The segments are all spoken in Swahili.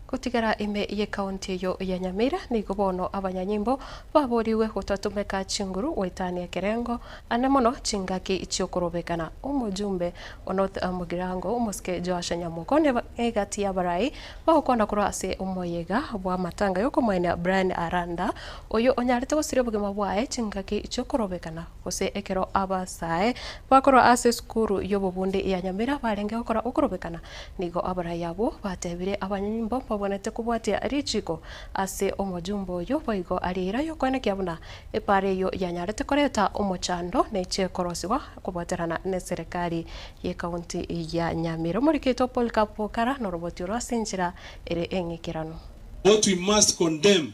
Kutigara ime ye kaunti yo ya Nyamira ni gobono abanyanyimbo baboriwe gutatumeka chinguru wetania kerengo anemono chingaki ichiokorobekana umujumbe onoth mugirango umuske Joash Nyamoko ne egati ya barai bakona kurase umoyega bwa matanga yoko mwene Brian Aranda oyo onyarite gusire bugema bwae chingaki ichiokorobekana gose ekero abasae bakoro ase skuru yo bubundi ya Nyamira barenge gukora ukorobekana nigo abarai yabo batebire abanyanyimbo bonete kubwatia richiko ase omojumbo yo boigo arira yo kwene kiabuna epare yo yanyarete koreta omochando neche korosiwa kubwaterana ne serikali ye kaunti ya Nyamira murikito Paul Kapokara no roboti rosinjira ere engikirano. What we must condemn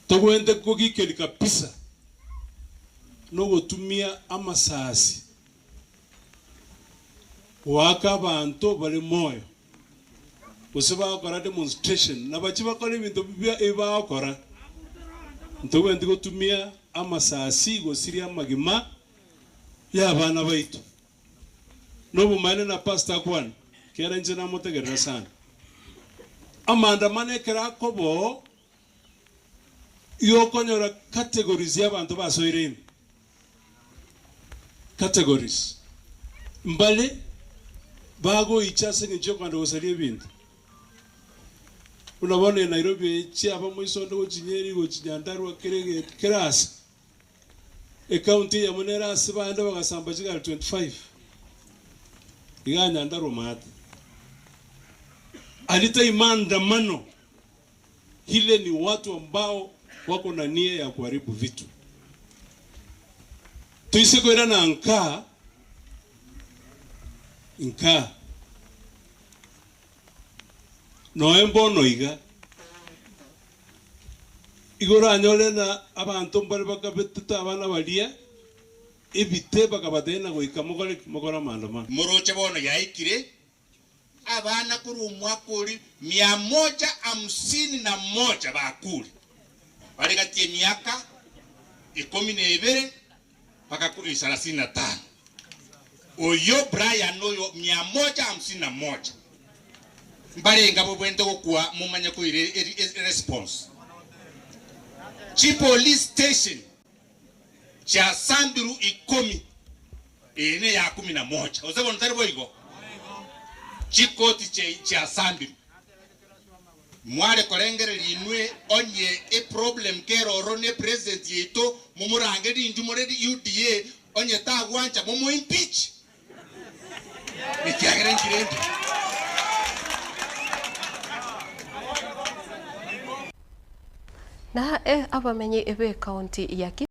togwende kugikeli kabisa no gotumia amasasi waka bantu bali moyo usaba akora demonstration na bachi bakora ibintu bibya eba akora ntowe ndiko tumia amasasi gosiria magima ya bana baitu no bumane na pastor kwan kera nje na motegerera sana amanda mane kera kobo yo konyora categories ya bantu basoireni categories mbale bago ichase nje kwanda gosaria ibintu unabone Nairobi chiaba moisondo gochinyeri gochinyandarwa kerege kerasa county ya Munera sibanda bagasamba chigal 25 iganyandarwa mata alita imanda mano hile ni watu ambao wako na nia ya kuharibu vitu tuise kwenda na nka noembo noiga igora nyole na abantu mbali bakabetita abana balia ebite bakabatena goika mogora mandama moroche bono yaikire abana kurumwa kuri 151 bakuri bali kati ya miaka 12 mpaka 35 oyo Brian oyo 151 mbare ngabo bwente kwa mumanya ko response chi police station cha Sandiru ikomi ene ya 11 ozebo ntari boigo chi koti cha Sandiru mware korengere linwe onye problem kero rone president yeto mumurange ndimore UDA onye tagwancha mumu impeach nikiagere nkirende na abamenye ebe kaunti ya